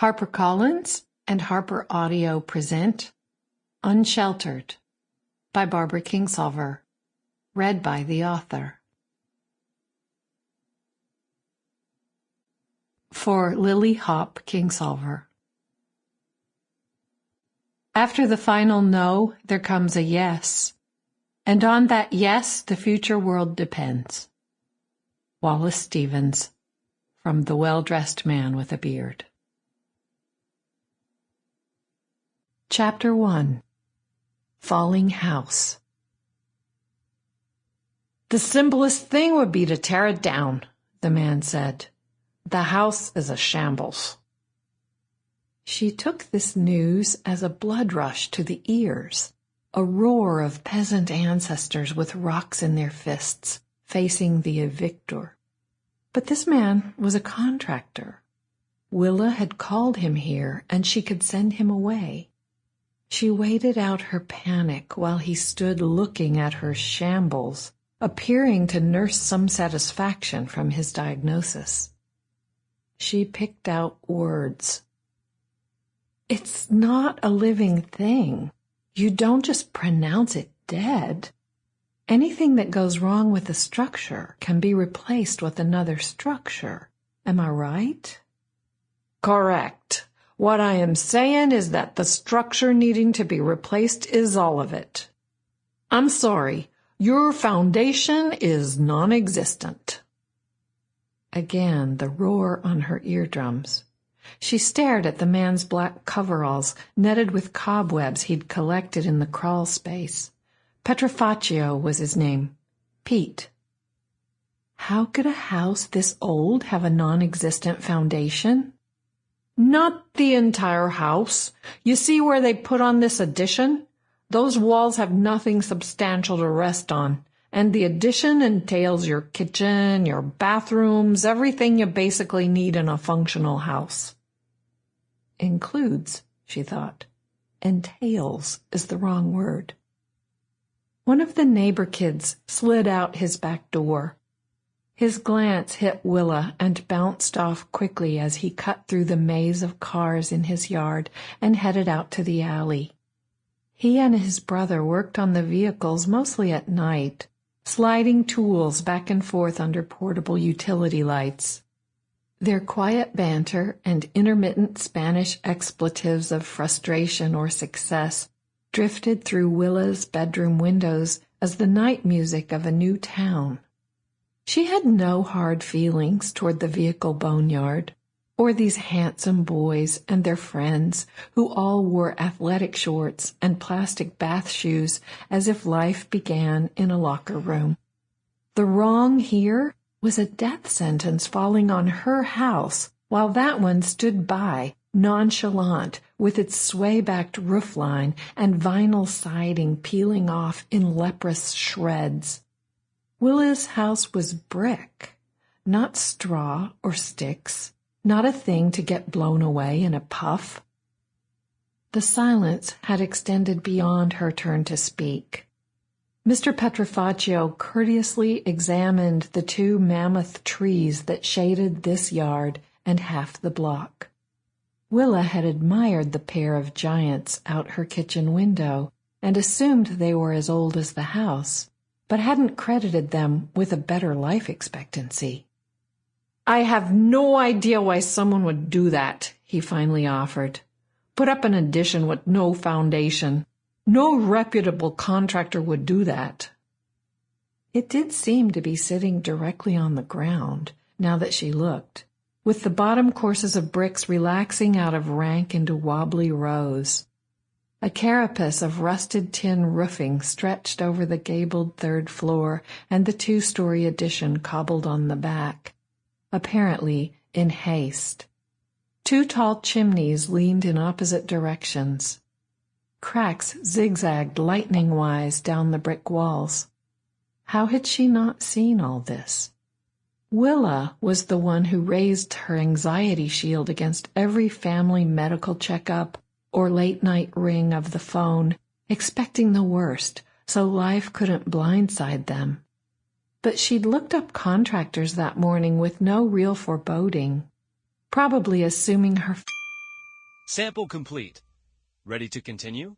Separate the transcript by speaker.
Speaker 1: HarperCollins and Harper Audio present Unsheltered by Barbara Kingsolver, read by the author. For Lily Hop Kingsolver. After the final no, there comes a yes, and on that yes the future world depends. Wallace Stevens, from The Well-Dressed Man with a Beard. Chapter 1. Falling House. "The simplest thing would be to tear it down," the man said. "The house is a shambles." She took this news as a blood rush to the ears, a roar of peasant ancestors with rocks in their fists, facing the evictor. But this man was a contractor. Willa had called him here, and she could send him away. She waited out her panic while he stood looking at her shambles, appearing to nurse some satisfaction from his diagnosis. She picked out words. "It's not a living thing. You don't just pronounce it dead. Anything that goes wrong with the structure can be replaced with another structure. Am I right?" "Correct. What I am saying is that the structure needing to be replaced is all of it. I'm sorry, your foundation is non-existent." Again the roar on her eardrums. She stared at the man's black coveralls, netted with cobwebs he'd collected in the crawl space. Petrofaccio was his name. Pete. How could a house this old have a non-existent foundation? "Not the entire house. You see where they put on this addition? Those walls have nothing substantial to rest on, and the addition entails your kitchen, your bathrooms, everything you basically need in a functional house." Includes, she thought. Entails is the wrong word. One of the neighbor kids slid out his back door. His glance hit Willa and bounced off quickly as he cut through the maze of cars in his yard and headed out to the alley. He and his brother worked on the vehicles mostly at night, sliding tools back and forth under portable utility lights. Their quiet banter and intermittent Spanish expletives of frustration or success drifted through Willa's bedroom windows as the night music of a new town. She had no hard feelings toward the vehicle boneyard, or these handsome boys and their friends who all wore athletic shorts and plastic bath shoes as if life began in a locker room. The wrong here was a death sentence falling on her house while that one stood by, nonchalant, with its sway-backed roofline and vinyl siding peeling off in leprous shreds. Willa's house was brick, not straw or sticks, not a thing to get blown away in a puff. The silence had extended beyond her turn to speak. Mr. Petrofaccio courteously examined the two mammoth trees that shaded this yard and half the block. Willa had admired the pair of giants out her kitchen window and assumed they were as old as the house, but hadn't credited them with a better life expectancy. "I have no idea why someone would do that," he finally offered. "Put up an addition with no foundation. No reputable contractor would do that." It did seem to be sitting directly on the ground, now that she looked, with the bottom courses of bricks relaxing out of rank into wobbly rows. A carapace of rusted tin roofing stretched over the gabled third floor and the two-story addition cobbled on the back, apparently in haste. Two tall chimneys leaned in opposite directions. Cracks zigzagged lightning-wise down the brick walls. How had she not seen all this? Willa was the one who raised her anxiety shield against every family medical checkup or late-night ring of the phone, expecting the worst, so life couldn't blindside them. But she'd looked up contractors that morning with no real foreboding, probably assuming her
Speaker 2: Sample complete. Ready to continue?